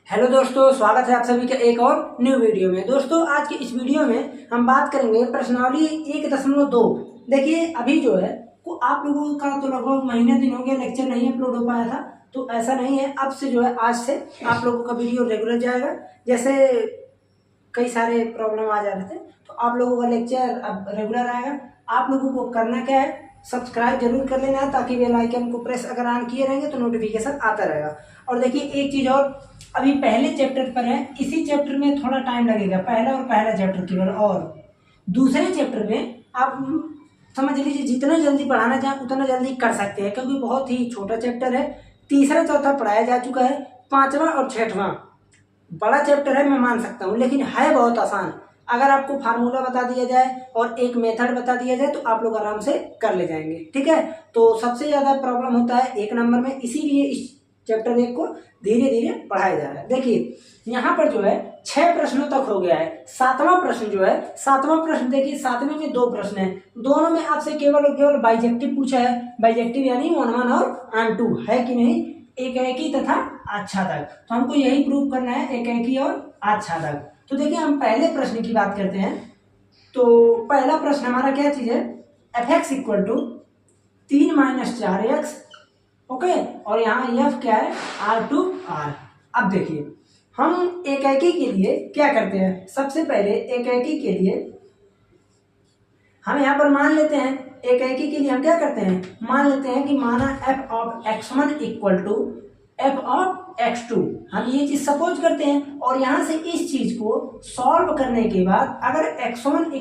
Hello दोस्तों, स्वागत है आप सभी का एक और न्यू वीडियो में। दोस्तों आज की इस वीडियो में हम बात करेंगे प्रश्नावली 1.2। देखिए अभी जो है वो आप लोगों का तो लगभग महीने दिन हो गया लेक्चर नहीं अपलोड हो पाया था, तो ऐसा नहीं है। अब से जो है आज से आप लोगों का वीडियो रेगुलर जाएगा। जैसे कई सारे प्रॉब्लम आ जा रहे थे तो आप लोगों का लेक्चर अब रेगुलर आएगा। आप लोगों को करना क्या है, सब्सक्राइब जरूर कर लेना है ताकि बेल आइकन को प्रेस अगर ऑन किए रहेंगे तो नोटिफिकेशन आता रहेगा। और देखिए एक चीज़ और, अभी पहले चैप्टर पर है, इसी चैप्टर में थोड़ा टाइम लगेगा, पहला चैप्टर केवल। और दूसरे चैप्टर में आप समझ लीजिए जितना जल्दी पढ़ाना चाहें उतना जल्दी कर सकते हैं, क्योंकि बहुत ही छोटा चैप्टर है। तीसरा चौथा पढ़ाया जा चुका है, पांचवा और छठवां बड़ा चैप्टर है, मैं मान सकता हूँ, लेकिन है बहुत आसान। अगर आपको फार्मूला बता दिया जाए और एक मेथड बता दिया जाए तो आप लोग आराम से कर ले जाएंगे। ठीक है, तो सबसे ज़्यादा प्रॉब्लम होता है 1 नंबर में, इसीलिए इस चैप्टर 1 को धीरे धीरे पढ़ाया जा रहा है। देखिए यहाँ पर जो है 6 प्रश्नों तक हो गया है। सातवां प्रश्न जो है, सातवां प्रश्न देखिए, सातवें में 2 प्रश्न है, दोनों में आपसे केवल और केवल बाइजेक्टिव पूछा है। बाइजेक्टिव यानी 1 1 और ऑन 2 है कि नहीं, एकाएकी तथा आच्छादक। तो हमको यही प्रूव करना है, एकाएकी और आच्छादक। तो देखिए हम पहले प्रश्न की बात करते हैं। तो पहला प्रश्न हमारा क्या चीज है, f(x) = 3 - 4x। ओके, और यहाँ f क्या है, r/r। अब देखिए हम एकाएकी के लिए क्या करते हैं, सबसे पहले एकाएकी के लिए हम यहाँ पर मान लेते हैं, एकाएकी के लिए हम क्या करते हैं, मान लेते हैं कि माना f(x1) = f(x2)। हम ये चीज सपोज करते हैं और यहाँ से इस चीज को सॉल्व करने के बाद अगर x1 =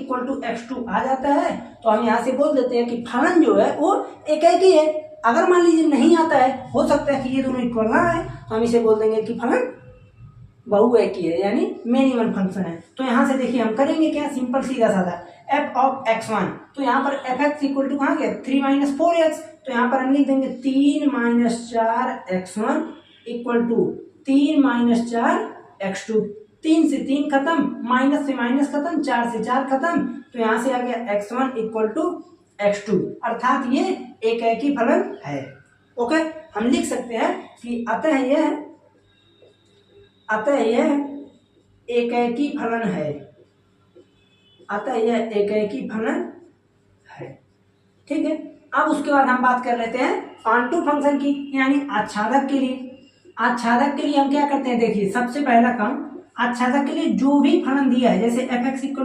x2 आ जाता है तो हम यहाँ से बोल देते हैं कि फलन जो है वो एकाएकी है। अगर मान लीजिए नहीं आता है, हो सकता है कि ये दोनों इक्वल ना है, तो हम इसे बोल देंगे कि फलन बहुएकी है, यानी मिनिमल फंक्शन है। तो यहाँ से देखिए हम करेंगे क्या, सिंपल सीधा साधा f(x1), तो यहाँ पर f(x) = कहाँ गया, 3 - 4x। तो यहाँ पर हम लिख देंगे 3 - 4x1 = 3 - 4x2। 3 से 3 खत्म, माइनस से माइनस खत्म, 4 से 4 खत्म, तो यहाँ से आ गया x1 = x2, अर्थात ये एकाएकी फलन है। ओके, हम लिख सकते हैं कि अतः यह एकाएकी फलन है, अतः यह एकाएकी फलन है। ठीक है, अब उसके बाद हम बात कर लेते हैं ऑन-टू फंक्शन की, यानी आच्छादक के लिए। आच्छादक के लिए हम क्या करते हैं, देखिए सबसे पहला काम, आच्छादक के लिए जो भी फलन दिया है, जैसे f(x) =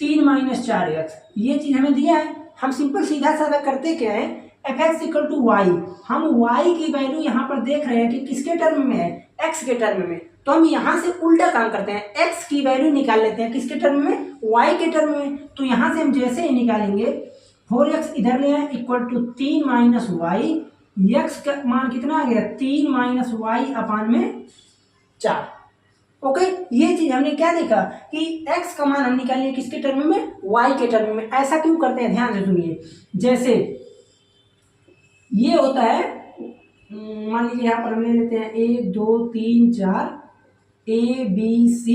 3 - 4x, ये चीज हमें दिया है, हम सिंपल सीधा साधा करते क्या है, f(x) = y। हम y की वैल्यू यहाँ पर देख रहे हैं कि किसके टर्म में है, x के टर्म में, तो हम यहाँ से उल्टा काम करते हैं, x की वैल्यू निकाल लेते हैं किसके टर्म में, y के टर्म में। तो यहाँ से हम जैसे ही निकालेंगे 4x इधर ले आए = 3 - y, x का मान कितना आ गया, 3 - y/4। ओके, ये चीज हमने क्या देखा कि x का मान हम निकालेंगे किसके टर्म में, y के टर्म में। ऐसा क्यों करते हैं, ध्यान से सुनिए। जैसे ये होता है, मान लीजिए यहाँ पर हम ले लेते हैं 1 2 3 4 A B C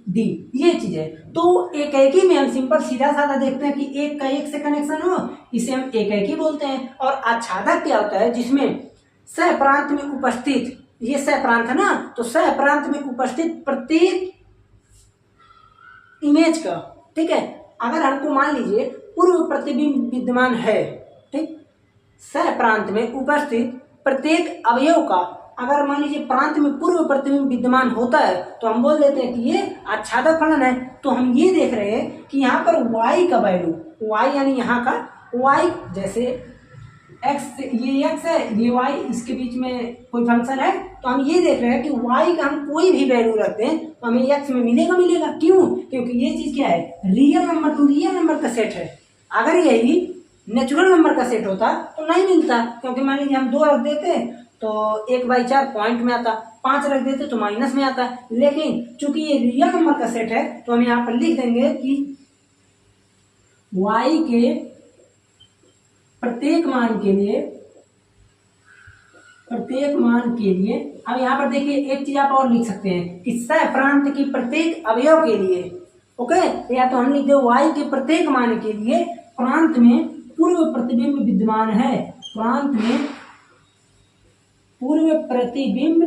D, ये चीज है। तो एकाएकी में हम सिंपल सीधा साधा देखते हैं कि एक का एक से कनेक्शन हो, इसे हम एकाएकी बोलते हैं। और आच्छादक क्या होता है, जिसमें सह प्रांत में उपस्थित, ये सह प्रांत है ना, तो सह प्रांत में उपस्थित प्रत्येक इमेज का, ठीक है, अगर हमको मान लीजिए पूर्व प्रतिबिंब विद्यमान है, ठीक, सह प्रांत में उपस्थित प्रत्येक अवयव का अगर मान लीजिए प्रांत में पूर्व प्रतिबिंब विद्यमान होता है तो हम बोल देते हैं कि ये आच्छादक फलन है। तो हम ये देख रहे हैं कि यहाँ पर y का वैल्यू, y यानी यहाँ का y, जैसे x, ये x है, ये y, इसके बीच में कोई फंक्शन है, तो हम ये देख रहे हैं कि y का हम कोई भी वैल्यू रखते हैं तो हमें x में मिलेगा। क्यों, क्योंकि ये चीज क्या है, real number two real number का सेट है। अगर यही नेचुरल नंबर का सेट होता तो नहीं मिलता, क्योंकि मान लीजिए हम 2 रख देते तो 1/4 पॉइंट में आता, 5 रख देते तो माइनस में आता। लेकिन चूंकि ये रियल नंबर का सेट है तो हम यहाँ पर लिख देंगे कि y के प्रत्येक मान के लिए, अब यहाँ पर देखिए एक चीज आप और लिख सकते हैं कि सह प्रांत की प्रत्येक अवयव के लिए, ओके, या तो हम लिख दे y के प्रत्येक मान के लिए प्रांत में पूर्व प्रतिबिंब विद्यमान है, प्रांत में पूर्व प्रतिबिंब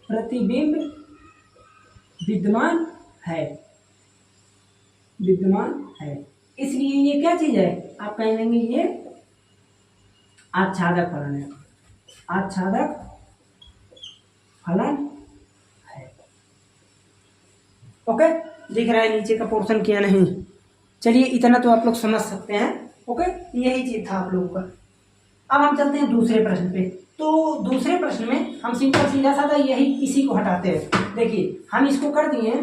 प्रतिबिंब विद्यमान है, विद्यमान है। इसलिए ये क्या चीज है, आप कह देंगे ये आच्छादक फलन है, आच्छादक फलन है। ओके, दिख रहा है नीचे का पोर्शन क्या नहीं। चलिए इतना तो आप लोग समझ सकते हैं। ओके, यही चीज था आप लोगों का। अब हम चलते हैं दूसरे प्रश्न पे। तो दूसरे प्रश्न में हम सिंपल सीधा साधा यही इसी को हटाते हैं। देखिए हम इसको कर दिए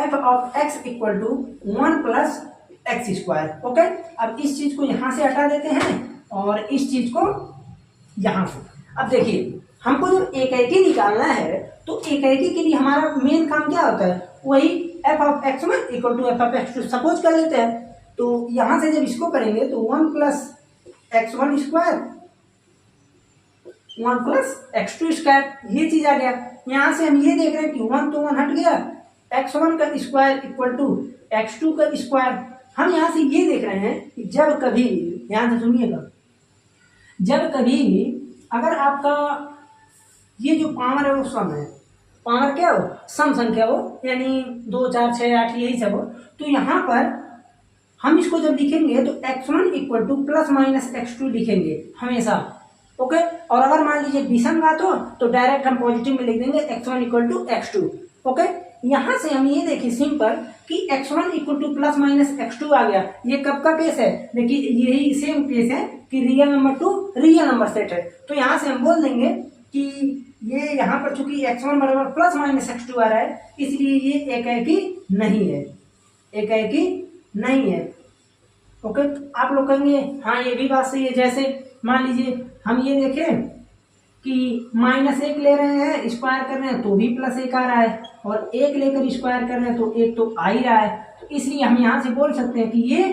f of x equal to 1 plus x square. Okay, अब इस चीज को यहां से हटा देते हैं और इस चीज को यहां से। अब देखिए हमको जब एकाएकी निकालना है तो एकाएकी के लिए हमारा मेन काम क्या होता है, वही f of x1 equal to f of x2 suppose कर लेते हैं। तो यहां से जब इसको करेंगे तो 1 plus x1 square 1 plus x2 square, ये चीज आ गया। यहां से हम ये देख रहे हैं कि 1 तो 1 हट गया, x1 का स्क्वायर इक्वल टू x2 का स्क्वायर। हम यहां से ये देख रहे हैं कि जब कभी, ध्यान से सुनिएगा, जब कभी अगर आपका ये जो पावर है वो सम है, पावर क्या हो, सम संख्या हो, यानी 2 4 6 8 यही सब हो, तो यहाँ पर हम इसको जब लिखेंगे तो x1 equal two plus minus x2 लिखेंगे हमेशा। ओके, और अगर मान लीजिए विषम बात हो तो डायरेक्ट हम पॉजिटिव में लिख देंगे x1 equal to x2। Okay, यहां से हम ये देखिए सिंपल कि x1 equal two plus minus x2 आ गया। ये कब का केस है, देखिए यही सेम केस है कि real number two real number set है। तो यहां से हम बोल देंगे कि ये यहाँ पर चूंकि x1 बराबर प्लस माइनस x2 आ रहा है, इसलिए ये एकाएकी नहीं है, एकाएकी नहीं है। ओके, आप लोग कहेंगे हाँ ये भी बात सही है। जैसे मान लीजिए हम ये देखें कि -1 ले रहे हैं, स्क्वायर कर रहे हैं तो भी +1 आ रहा है, और 1 लेकर स्क्वायर कर रहे हैं तो 1 तो आ ही रहा है। तो इसलिए हम यहाँ से बोल सकते हैं कि ये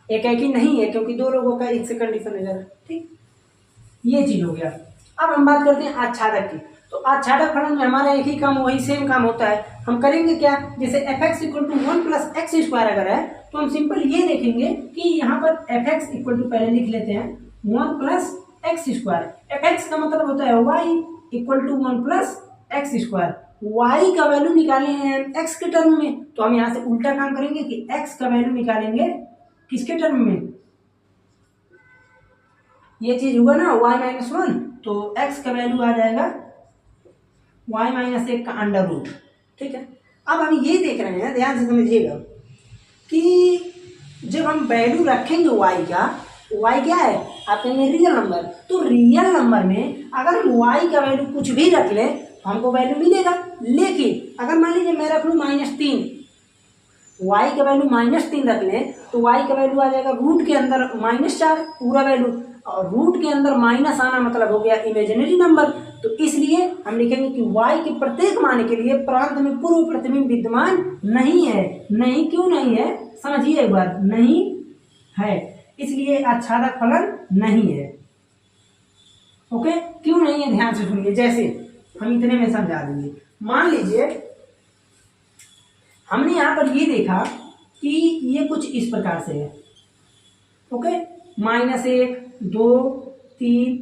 एकाएकी नहीं है, क्योंकि दो लोगों का एक से कंडीशन है। ठीक, ये चीज हो गया। अब हम बात करते हैं आच्छादक की। तो आच्छादक फलन में हमारा एक ही काम, वही सेम काम होता है। हम करेंगे क्या, जैसे f(x) equal to 1 plus x square अगर है तो हम सिंपल ये देखेंगे कि यहाँ पर f(x) इक्वल टू पहले लिख लेते हैं 1 प्लस एक्स स्क्वायर। f(x) का मतलब होता है y equal to 1 plus x square. y का वैल्यू निकालने हैं x के टर्म में, तो हम यहाँ से उल्टा काम करेंगे कि x का वैल्यू निकालेंगे किसके टर्म में, ये चीज होगा ना y-1, तो x का वैल्यू आ जाएगा y-1 का अंडर रूट। ठीक है, अब हम ये देख रहे हैं, ध्यान से समझिएगा कि जब हम वैल्यू रखेंगे y का, y क्या है आप कहेंगे रियल नंबर, तो रियल नंबर में अगर हम y का वैल्यू कुछ भी रख ले तो हमको वैल्यू मिलेगा। लेकिन अगर मान लीजिए मैं रख लूँ -3, y का वैल्यू -3 रख लें तो y का वैल्यू आ जाएगा रूट के अंदर -4 पूरा वैल्यू, और रूट के अंदर माइनस आना मतलब हो गया इमेजिनरी नंबर। तो इसलिए हम लिखेंगे कि y के प्रत्येक मान के लिए प्रांत में पूर्व प्रतिबिंब विद्यमान नहीं है। नहीं क्यों नहीं है, समझिए एक बार, नहीं है, इसलिए आच्छादक फलन नहीं है। ओके, क्यों नहीं है ध्यान से सुनिए, जैसे हम इतने में समझा देंगे। मान लीजिए हमने यहाँ पर ये देखा कि ये कुछ इस प्रकार से है। ओके, -1 2 3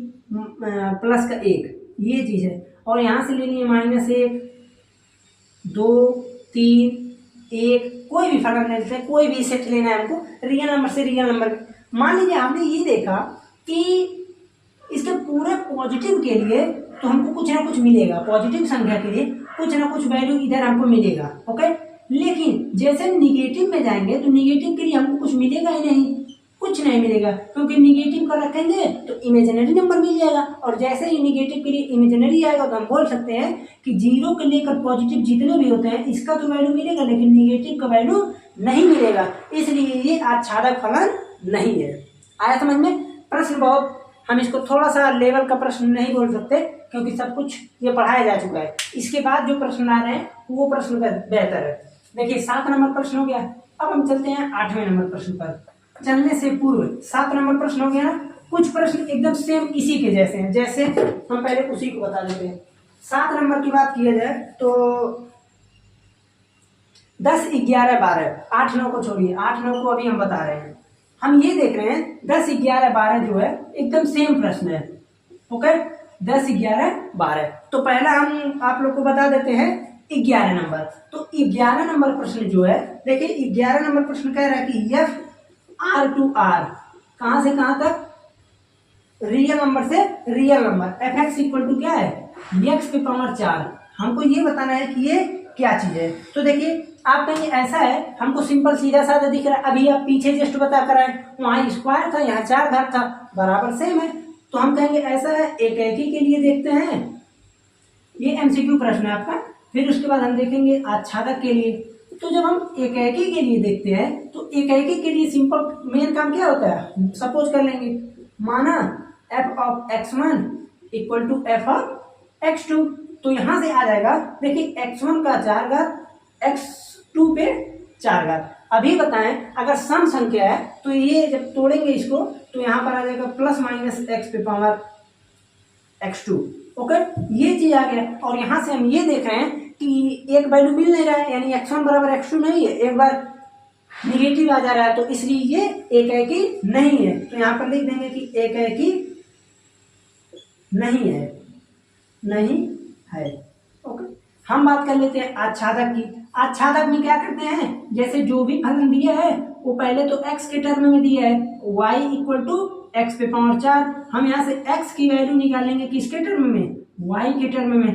प्लस का 1 ये चीज है, और यहां से लेनी है -1 2 3 1, कोई भी फर्क नहीं लेते, कोई भी सेट लेना है हमको, रियल नंबर से रियल नंबर। मान लीजिए आपने ये देखा कि इसके पूरे पॉजिटिव के लिए तो हमको कुछ ना कुछ मिलेगा, पॉजिटिव संख्या के लिए कुछ ना कुछ वैल्यू इधर हमको मिलेगा। ओके, लेकिन जैसे निगेटिव में जाएंगे तो निगेटिव के लिए हमको कुछ मिलेगा ही नहीं, कुछ नहीं मिलेगा, क्योंकि निगेटिव का रखेंगे तो इमेजिनरी नंबर मिल जाएगा, और जैसे ही निगेटिव के लिए इमेजिनरी आएगा तो हम बोल सकते हैं कि 0 के लेकर पॉजिटिव जितने भी होते हैं इसका तो वैल्यू मिलेगा, लेकिन निगेटिव का वैल्यू नहीं मिलेगा, इसलिए ये आच्छादक फलन नहीं है। आया समझ में? प्रश्न बहुत, हम इसको थोड़ा सा लेवल का प्रश्न नहीं बोल सकते क्योंकि सब कुछ ये पढ़ाया जा चुका है। इसके बाद जो प्रश्न आ रहे हैं वो प्रश्न बेहतर है। देखिए 7 नंबर प्रश्न हो गया। अब हम चलते हैं 8वें नंबर प्रश्न पर। चलने से पूर्व 7 नंबर प्रश्न हो गया ना, कुछ प्रश्न एकदम सेम इसी के जैसे हैं, जैसे हम पहले उसी को बता देते हैं। 7 नंबर की बात किया जाए तो 10 11 12, 8 9 को छोड़िए, 8 9 को अभी हम बता रहे हैं। हम ये देख रहे हैं 10 11 12 जो है एकदम सेम प्रश्न है। ओके, 10, 11, 12। तो पहला हम आप लोग को बता देते हैं 11 नंबर। तो 11 नंबर प्रश्न जो है, देखिए 11 नंबर प्रश्न कह रहा है कि FR to R, कहां से कहां तक, रियल नंबर से real number, fx equal to क्या है, x की पावर 4। हमको ये बताना है कि ये क्या चीज है। तो देखिए आप कहेंगे ऐसा है, हमको सिंपल सीधा साधा दिख रहा है, अभी आप पीछे जस्ट बता कर आए, वहां स्क्वायर था यहाँ 4 घात था, बराबर सेम है। तो हम कहेंगे ऐसा है, एक ही के लिए देखते हैं, ये MCQ प्रश्न है आपका। फिर उसके बाद हम देखेंगे आच्छादक के लिए। तो जब हम एक के लिए देखते हैं तो एक के लिए सिंपल मेन काम क्या होता है, सपोज कर लेंगे, माना f of x1 equal to f of x2। तो यहां से आ जाएगा, देखिए x1 का 4 घात, x2 पे 4 घात। अभी बताएं अगर सम संख्या है तो ये जब तोड़ेंगे इसको तो यहाँ पर आ जाएगा प्लस माइनस x पे पावर x2। ओके, ये चीज आ गया। और यहां से हम ये देख रहे हैं कि एक वैल्यू मिल नहीं रहा है, यानी x1 बराबर x2 नहीं है, एक बार निगेटिव आ जा रहा है, तो इसलिए ये एक ही नहीं है। तो यहाँ पर लिख देंगे कि एक ही नहीं है, नहीं है। ओके, हम बात कर लेते हैं आच्छादक की। आच्छादक में क्या करते हैं, जैसे जो भी फलन दिया है वो पहले तो x के टर्म में दिया है, y इक्वल टू x पे पावर 4। हम यहाँ से x की वैल्यू निकालेंगे किसके टर्म में, y के टर्म में।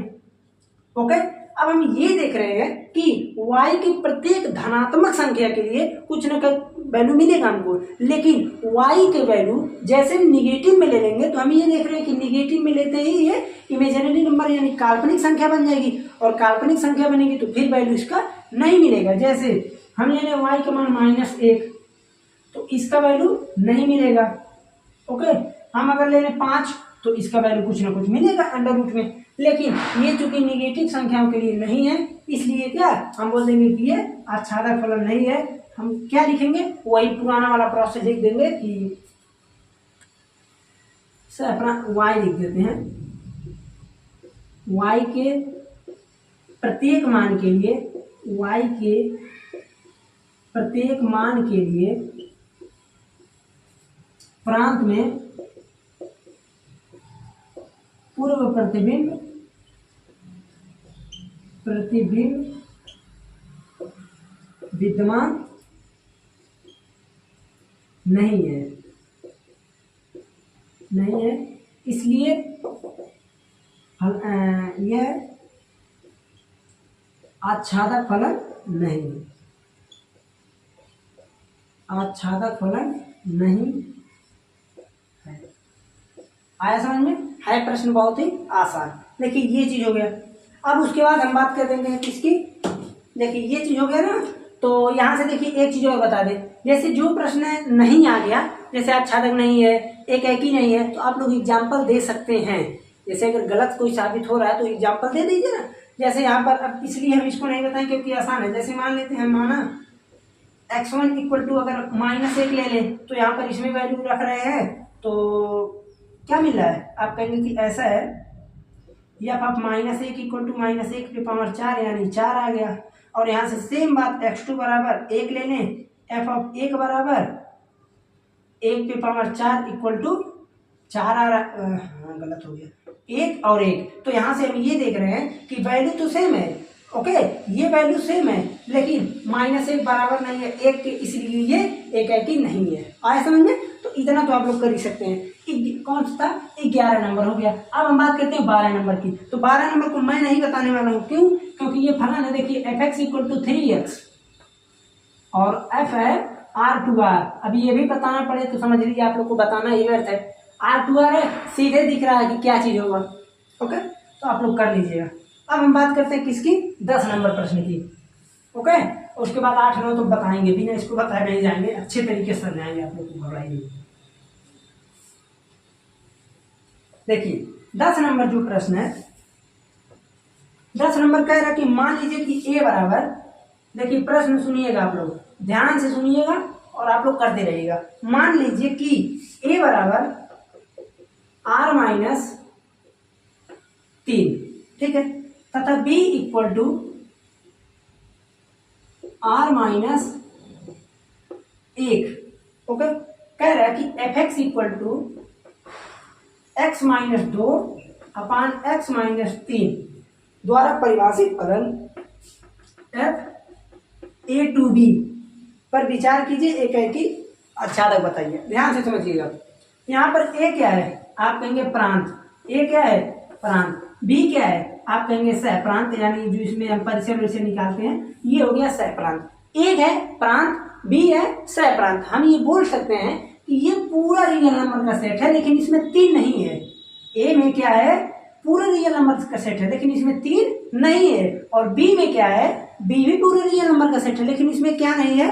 ओके, अब हम ये देख रहे हैं कि y की प्रत्येक धनात्मक संख्या के लिए कुछ न कुछ वैल्यू मिलेगा हमको, लेकिन y के वैल्यू जैसे निगेटिव में ले लेंगे तो हम ये देख रहे हैं कि निगेटिव में लेते ही ये इमेजिनरी नंबर यानी काल्पनिक संख्या बन जाएगी, और काल्पनिक संख्या बनेगी तो फिर वैल्यू इसका नहीं मिलेगा। जैसे हम ले लें y का मान -1, तो इसका वैल्यू नहीं मिलेगा। ओके, हम अगर ले लें 5 तो इसका वैल्यू कुछ ना कुछ मिलेगा अंडर रूट में, लेकिन ये चूंकि निगेटिव संख्याओं के लिए नहीं है, इसलिए क्या हम बोल देंगे कि ये आच्छादक फलन नहीं है। हम क्या लिखेंगे, वही पुराना वाला प्रोसेस लिख देंगे कि सर अपना y लिख देते हैं, y के प्रत्येक मान के लिए, y के प्रत्येक मान के लिए प्रांत में पूर्व प्रतिबिंब विद्यमान नहीं है, नहीं है, इसलिए यह आच्छादक फलन नहीं है, आच्छादक फलन नहीं है। आया समझ में? है प्रश्न बहुत ही आसान। देखिए ये चीज हो गया। अब उसके बाद हम बात कर देंगे किसकी, देखिए ये चीज हो गया ना, तो यहाँ से देखिए एक चीज और बता दें, जैसे जो प्रश्न नहीं आ गया, जैसे आच्छादक नहीं है, एक ही नहीं है, तो आप लोग एग्जाम्पल दे सकते हैं। जैसे अगर गलत कोई साबित हो रहा है तो एग्जाम्पल दे दीजिए ना। जैसे यहाँ पर अब इसलिए हम इसको नहीं बताएं क्योंकि आसान है। जैसे मान लेते हैं, माना x1 इक्वल टू अगर -1 ले लें, तो यहाँ पर इसमें वैल्यू रख रहे हैं, तो क्या मिल रहा है, आप कहेंगे कि ऐसा है, या आप -1 इक्वल टू -1 पे पावर 4 यानी 4 आ गया। और यहाँ से सेम बात x2 बराबर 1 ले लें, f ऑफ 1 बराबर 1 पे पावर 4 इक्वल टू 4 आ रहा, गलत हो गया, 1 और 1। तो यहाँ से हम ये देख रहे हैं कि वैल्यू तो सेम है। ओके, ये वैल्यू सेम है, लेकिन -1 बराबर नहीं है 1 के, इसलिए ये एक ही नहीं है। आया समझ में? तो इतना तो आप लोग कर ही सकते हैं। कौन सा था, 11 नंबर हो गया। अब हम बात करते हैं 12 नंबर की। तो 12 नंबर को मैं नहीं बताने वाला हूँ, क्यों? क्योंकि ये फलन है, देखिए fx इक्वल टू 3x और f है r2r। अभी ये भी बताना पड़े तो समझ लीजिए आप लोग को बताना ये व्यर्थ है। r2r है, सीधे दिख रहा है कि क्या चीज होगा। ओके, तो आप लोग कर लीजिएगा। अब हम बात करते हैं किसकी, 10 नंबर प्रश्न की। ओके, उसके बाद 8, 9 तो बताएंगे, बिना इसको बताए नहीं जाएंगे, अच्छे तरीके से समझाएंगे आप लोग को, घबराइए। देखिए 10 नंबर जो प्रश्न है, 10 नंबर कह रहा है कि मान लीजिए कि a बराबर, देखिए प्रश्न सुनिएगा आप लोग, ध्यान से सुनिएगा और आप लोग करते रहिएगा। मान लीजिए कि a बराबर r - 3, ठीक है, तथा b equal to r - 1। Okay, कह रहा है कि fx equal to x - 2 upon x minus 3 द्वारा परिभाषित फलन f a टू b पर विचार कीजिए, एकाएकी आच्छादक बताइए। ध्यान से समझिएगा। यहाँ पर a क्या है, आप कहेंगे प्रांत। a क्या है, प्रांत। b क्या है, आप कहेंगे सह प्रांत, यानी जो इसमें हम परिसर से निकालते हैं, ये हो गया सह प्रांत। एक है प्रांत, b है सह प्रांत। हम ये बोल सकते हैं कि ये पूरा रियल नंबर का सेट है, लेकिन इसमें 3 नहीं है। a में क्या है, पूरे रियल नंबर का सेट है, लेकिन इसमें 3 नहीं है। और b में क्या है, b भी पूरे रियल नंबर का सेट है, लेकिन इसमें क्या नहीं है,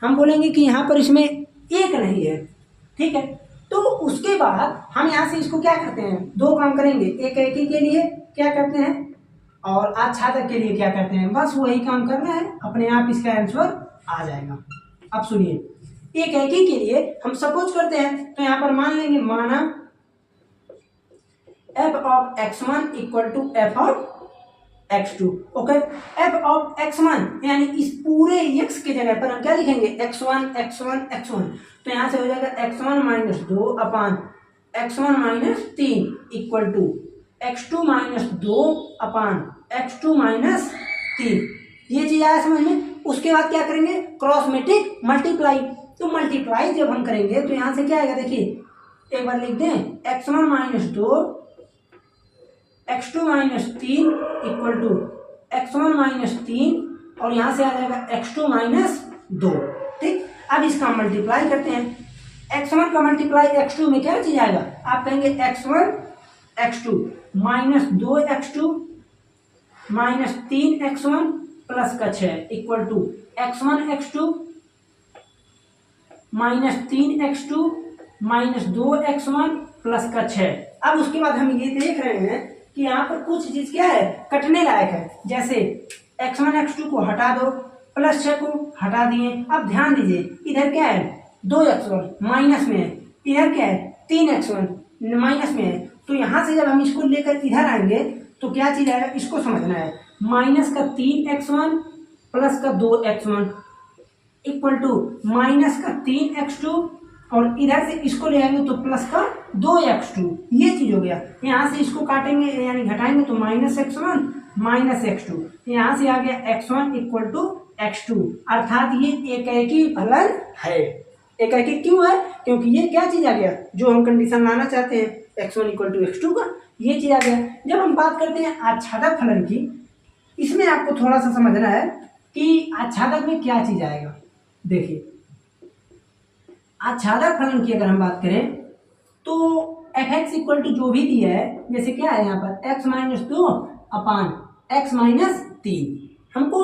हम बोलेंगे कि यहाँ पर इसमें 1 नहीं है। ठीक है, तो उसके बाद हम यहाँ से इसको क्या करते हैं, 2 काम करेंगे। एकाएकी के लिए क्या करते हैं और आच्छादक के लिए क्या करते हैं, बस वही काम करना है, अपने आप इसका आंसर आ जाएगा। अब सुनिए, एकाएकी के लिए हम सपोज करते हैं, तो यहाँ पर मान लेंगे, माना f of x1 equal to f of x2। Okay, f of x1 यानी इस पूरे x के जगह पर हम क्या लिखेंगे, x1 x1 x1। तो यहाँ से हो जाएगा x1 minus 2 upon x1 minus 3 equal to x2 minus 2 upon x2 minus 3। ये चीज आया समझ में। उसके बाद क्या करेंगे, क्रॉस मैट्रिक्स मल्टीप्लाई। तो मल्टीप्लाई जब हम करेंगे तो यहाँ से क्या आएगा, देखिए एक बार लिख दें, x1 minus 2 x2 minus 3 equal to x1 minus 3 और यहाँ से आ जाएगा x2 माइनस 2। ठीक, अब इसका मल्टीप्लाई करते हैं। x1 का मल्टीप्लाई x2 में क्या चीज आएगा, आप कहेंगे x1 x2 minus 2x2 minus 3x1 plus का 6 equal to x1 x2 minus 3x2 minus 2x1 plus का 6। अब उसके बाद हम ये देख रहे हैं कि यहाँ पर कुछ चीज क्या है, कटने लायक है। जैसे x1 x2 को हटा दो, प्लस 6 को हटा दिए। अब ध्यान दीजिए, इधर क्या है, 2x1 माइनस में है, इधर क्या है, 3x1 माइनस में है। तो यहाँ से जब हम इसको लेकर इधर आएंगे तो क्या चीज आएगा, इसको समझना है। माइनस का 3x1 प्लस का 2x1 इक्वल टू माइनस का 3x2 और इधर से इसको ले आएंगे तो प्लस का 2x2। ये चीज हो गया। यहाँ से इसको काटेंगे यानी घटाएंगे तो माइनस x1 माइनस x2। यहाँ से आ गया x1 इक्वल टू x2, अर्थात ये एकाएकी फलन है। एकाएकी क्यों है, क्योंकि ये क्या चीज आ गया, जो हम कंडीशन लाना चाहते हैं x1 इक्वल टू x2 का, ये चीज आ गया। जब हम बात करते हैं आच्छादक फलन की, इसमें आपको थोड़ा सा समझना है कि आच्छादक में क्या चीज आएगा। देखिए, आच्छादक फलन की अगर हम बात करें तो fx इक्वल टू जो भी दिया है, जैसे क्या है यहाँ पर x minus 2 upon x minus 3, हमको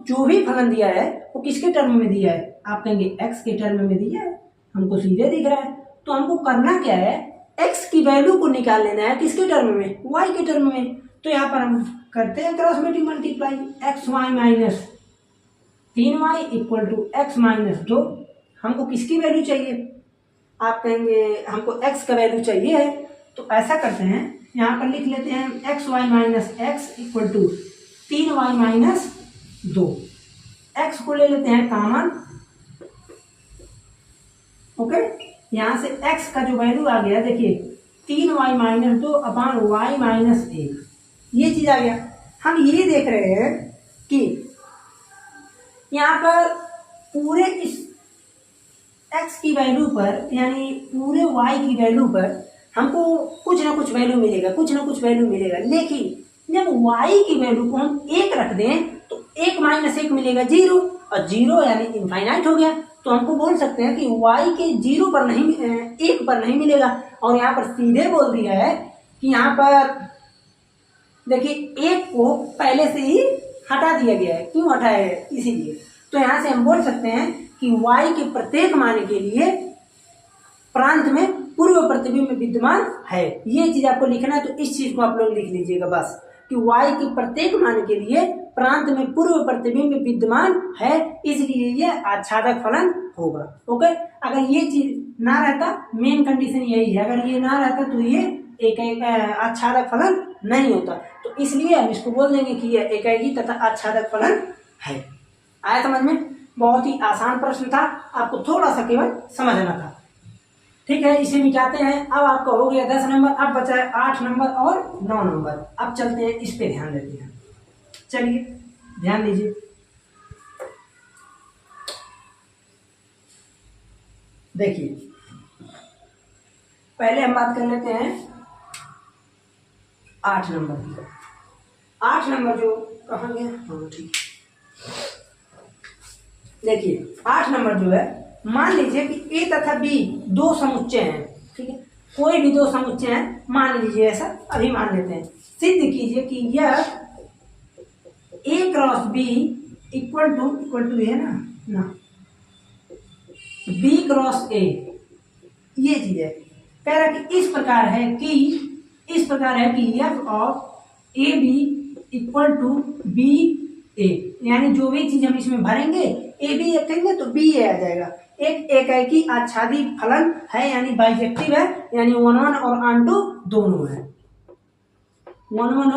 जो भी फलन दिया है वो किसके टर्म में दिया है, आप कहेंगे x के टर्म में दिया है, हमको सीधे दिख रहा है। तो हमको करना क्या है, x की वैल्यू को निकाल लेना है, किसके टर्म में, y के टर्म में। तो यहाँ पर हम करते हैं cross matrix multiply, x y minus 3y equal to x minus 2। हमको किसकी वैल्यू चाहिए, आप कहेंगे हमको x का वैल्यू चाहिए है। तो ऐसा करते हैं, यहाँ पर लिख लेते हैं x y minus x equal to 3y minus 2। x को ले लेते हैं कॉमन। ओके, यहाँ से x का जो वैल्यू आ गया, देखिए 3y माइनस 2 अपान y माइनस 1, ये चीज आ गया। हम ये देख रहे हैं कि यहाँ पर पूरे इस x की वैल्यू पर यानी पूरे y की वैल्यू पर हमको कुछ ना कुछ वैल्यू मिलेगा, कुछ ना कुछ वैल्यू मिलेगा। लेकिन जब y की वैल्यू को हम 1 रख दें तो 1 माइनस 1 मिलेगा 0, और 0 यानी इनफाइनाइट हो गया। तो हमको बोल सकते हैं कि y के 0 पर नहीं, 1 पर नहीं मिलेगा। और यहाँ पर सीधे बोल दिया है कि यहाँ पर देखिए 1 को पहले से ही हटा दिया गया है। क्यों हटाया है, इसीलिए। तो यहाँ से हम बोल सकते हैं कि y के प्रत्येक मान के लिए प्रांत में पूर्व प्रतिबिंब विद्यमान है। ये चीज आपको लिखना है, तो इस चीज को आप लोग लिख लीजिएगा बस, कि y के प्रत्येक मान के लिए प्रांत में पूर्व प्रतिबिंब विद्यमान है, इसलिए ये आच्छादक फलन होगा। ओके, अगर ये चीज ना रहता, मेन कंडीशन यही है, अगर ये ना रहता तो ये एक आच्छादक फलन नहीं होता। तो इसलिए हम इसको बोल देंगे कि यह एकाएकी तथा आच्छादक फलन है। आया समझ में? बहुत ही आसान प्रश्न था, आपको थोड़ा सा केवल समझना था। ठीक है, इसे मिटाते हैं। अब आपका हो गया 10 नंबर, अब बचा है 8 नंबर और 9 नंबर। अब चलते हैं, इस पे ध्यान देते हैं। चलिए ध्यान दीजिए। देखिए पहले हम बात कर लेते हैं 8 नंबर की। 8 नंबर जो कहाँ गया, हाँ ठीक। देखिए 8 नंबर जो है, मान लीजिए कि ए तथा बी दो समुच्चय हैं, ठीक है, कोई भी दो समुच्चय हैं, मान लीजिए ऐसा, अभी मान लेते हैं। सिद्ध कीजिए कि यह ए क्रॉस बी इक्वल टू है ना बी क्रॉस ए, ये चीज है। कह रहा कि इस प्रकार है कि f of a b equal to b a, यानी जो भी चीज हम इसमें भरेंगे ए बी रखेंगे तो बी ए आ जाएगा। एक एकाएकी आच्छादी फलन है, यानी बाइजेक्टिव है, यानी 1 और ऑनटू दोनों है। 1 और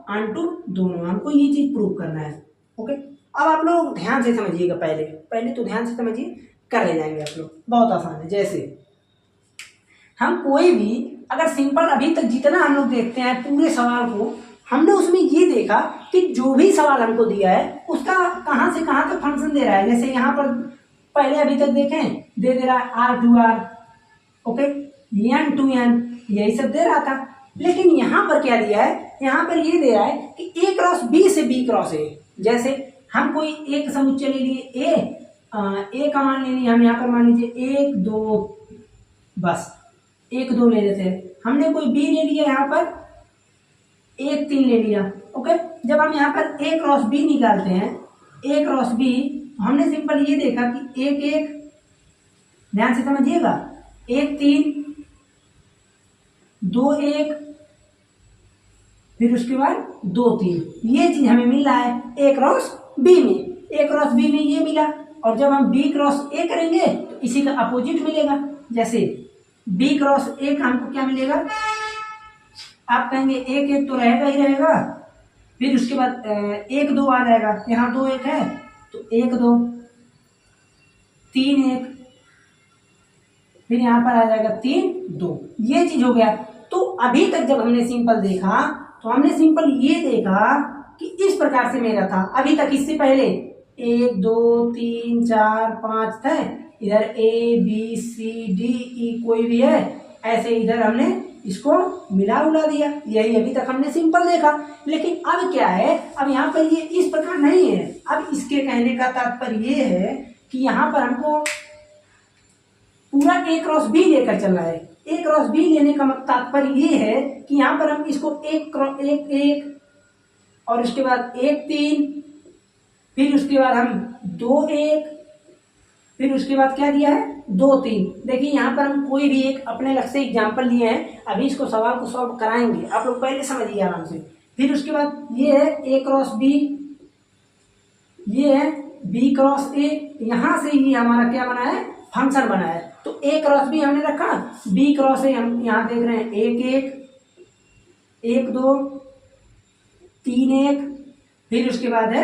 ऑनटू दोनों, हमको ये चीज प्रूव करना है। ओके, अब आप लोग ध्यान से समझिएगा। पहले तो ध्यान से समझिए, कर ले जाएंगे आप लोग, बहुत आसान है। जैसे हम कोई भी अगर सिंपल, अभी तक जितना हम लोग देखते हैं पूरे सवाल को, हमने उसमें ये देखा कि जो भी सवाल हमको दिया है उसका कहाँ से कहाँ तक फंक्शन दे रहा है। जैसे यहाँ पर पहले अभी तक देखें, दे रहा है R2R, ओके, N2N, यही सब दे रहा था। लेकिन यहाँ पर क्या दिया है, यहाँ पर ये दे रहा है कि A क्रॉस B से B क्रॉस A। जैसे हम कोई एक समुच्चय ले लिए A का मान ले लिया, हम यहाँ पर मान लीजिए 1 2, बस 1 2 ले लेते हैं। हमने कोई B ले लिया, यहाँ पर 1 3 ले लिया। ओके, जब हम यहाँ पर A क्रॉस B निकालते हैं, A क्रॉस B, हमने सिंपल ये देखा कि 1 1, ध्यान से समझिएगा, 1 3 2 1, फिर उसके बाद 2 3, ये चीज हमें मिल रहा है A क्रॉस B में। A क्रॉस B में ये मिला, और जब हम B क्रॉस A करेंगे तो इसी का अपोजिट मिलेगा। जैसे B क्रॉस A का हमको क्या मिलेगा, आप कहेंगे 1 1 तो रहेगा ही रहेगा, फिर उसके बाद 1 2 आ जाएगा, यहाँ 2 1 है तो 1 2 3 1, फिर यहाँ पर आ जाएगा 3 2, ये चीज हो गया। तो अभी तक जब हमने सिंपल देखा तो हमने सिंपल ये देखा कि इस प्रकार से मेरा था। अभी तक इससे पहले 1 2 3 4 5 थे, इधर A B C D E कोई भी है, ऐसे इधर हमने इसको मिला उला दिया। यही अभी तक हमने सिंपल देखा। लेकिन अब क्या है, अब यहाँ पर ये इस प्रकार नहीं है। अब इसके कहने का तात्पर्य ये है कि यहाँ पर हमको पूरा A क्रॉस B लेकर चलना है। A क्रॉस B लेने का तात्पर्य ये है कि यहाँ पर हम इसको 1 क्रॉस 1 1 और उसके बाद 1 3, फिर उसके बाद हम 2 1, फिर उसके बाद क्या दिया है 2 3। देखिए यहाँ पर हम कोई भी एक अपने लक्ष्य से एग्जाम्पल लिए हैं, अभी इसको सवाल को सॉल्व कराएंगे, आप लोग पहले समझिए आराम से। फिर उसके बाद ये है A क्रॉस B, ये है B क्रॉस A, यहाँ से ही हमारा क्या बना है, फंक्शन बना है। तो A क्रॉस B हमने रखा, B क्रॉस A हम यहाँ देख रहे हैं 1 1 1 2 3 1, फिर उसके बाद है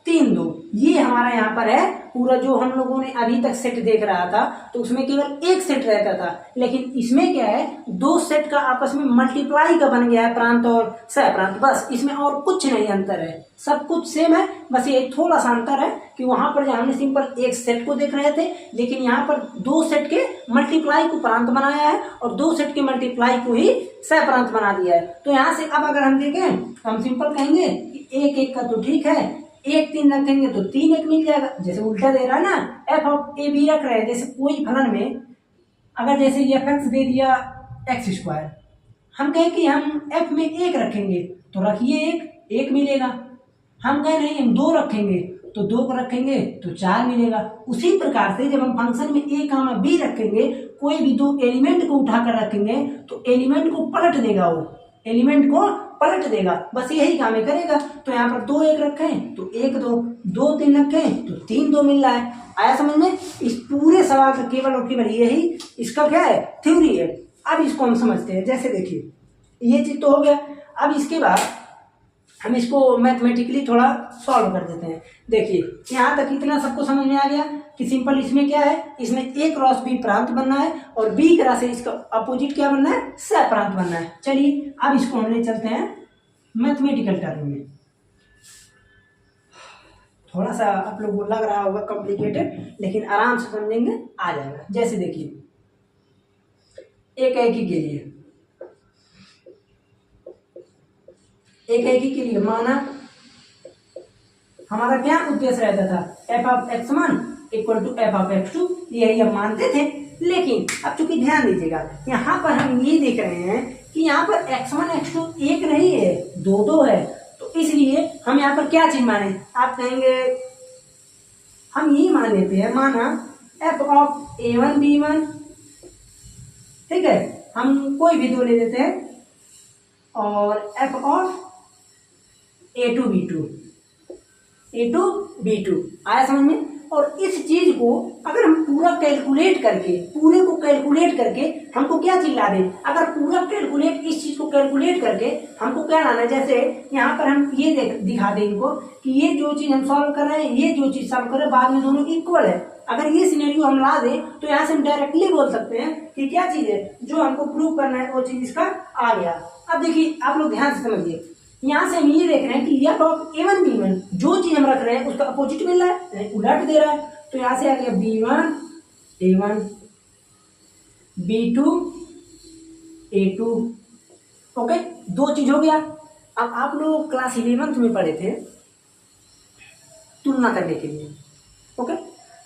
3 2। ये हमारा यहाँ पर है पूरा जो हम लोगों ने अभी तक सेट देख रहा था, तो उसमें केवल एक सेट रहता था। लेकिन इसमें क्या है, 2 सेट का आपस में मल्टीप्लाई का बन गया है, प्रांत और सह प्रांत, बस इसमें और कुछ नहीं अंतर है, सब कुछ सेम है। बस ये थोड़ा सा अंतर है कि वहां पर हमने सिंपल एक सेट को देख रहे थे, लेकिन यहाँ पर 2 सेट के मल्टीप्लाई को प्रांत बनाया है और 2 सेट के मल्टीप्लाई को ही सह प्रांत बना दिया है। तो यहाँ से अब अगर हम देखें तो हम सिंपल कहेंगे कि 1 1 का तो ठीक है, 1 3 रखेंगे तो 3 1 मिल जाएगा। जैसे उल्टा दे रहा है ना, एफ ऑफ ए बी रख रहे हैं, जैसे कोई फलन में अगर जैसे ये एफ एक्स दे दिया एक्स स्क्वायर, हम कहें कि हम एफ में 1 रखेंगे तो रखिए 1 मिलेगा। हम कहें नहीं हम 2 रखेंगे तो 2 को रखेंगे तो 4 मिलेगा। उसी प्रकार से जब हम फंक्शन में a कामा b रखेंगे, कोई भी 2 एलिमेंट को उठाकर रखेंगे तो एलिमेंट को पलट देगा, वो एलिमेंट को पलट देगा, बस यही काम है करेगा। तो यहाँ पर 2 1 रखें तो 1 2, 2 3 रखें तो 3 2 मिल रहा है। आया समझ में? इस पूरे सवाल का केवल और केवल यही इसका क्या है, थ्योरी है। अब इसको हम समझते हैं। जैसे देखिए ये चीज तो हो गया, अब इसके बाद हम इसको मैथमेटिकली थोड़ा सॉल्व कर देते हैं। देखिए यहाँ तक इतना सबको समझ में आ गया। कि सिंपल इसमें क्या है, इसमें ए क्रॉस बी प्रांत बनना है और बी क्रॉस से इसका अपोजिट क्या बनना है, सह प्रांत बनना है। चलिए अब इसको हम ले चलते हैं मैथमेटिकल टर्म में। थोड़ा सा आप लोगों को लग रहा होगा कॉम्प्लिकेटेड, लेकिन आराम से समझेंगे आ जाएगा। जैसे देखिए एक एकी के लिए, एक एकी के लिए माना हमारा क्या उद्देश्य रहता था, f of x one equal to f of x two, यही हम मानते थे। लेकिन अब चूंकि ध्यान दीजिएगा यहाँ पर हम ये देख रहे हैं कि यहाँ पर एक्स वन एक्स टू एक नहीं है, दो दो है, तो इसलिए हम यहाँ पर क्या चीज माने, आप कहेंगे हम यही मान लेते हैं, माना f of a one b one, ठीक है, हम कोई भी दो ले लेते हैं, और f of a two b two, a two b two आया समझ में। और इस चीज को अगर हम पूरा कैलकुलेट करके, पूरे को कैलकुलेट करके हमको क्या चीज ला दे, अगर पूरा कैलकुलेट इस चीज को कैलकुलेट करके हमको क्या लाना है, जैसे यहाँ पर हम ये दिखा दें इनको कि ये जो चीज हम सॉल्व कर रहे हैं, ये जो चीज सॉल्व कर रहे हैं, बाद में दोनों इक्वल है। अगर ये सिनेरियो हम ला दें तो यहाँ से हम डायरेक्टली बोल सकते हैं कि क्या चीज है जो हमको प्रूव करना है, वो चीज इसका आ गया। अब देखिए आप लोग ध्यान से समझिए, यहाँ से हम ये देख रहे हैं कि f of a one b one, जो चीज हम रख रहे हैं उसका अपोजिट मिल रहा है, उलट दे रहा है, तो यहाँ से आ गया b one a one, b two a two. Okay, दो चीज हो गया। अब आप लोग क्लास 11th में पढ़े थे तुलना करने के लिए। ओके,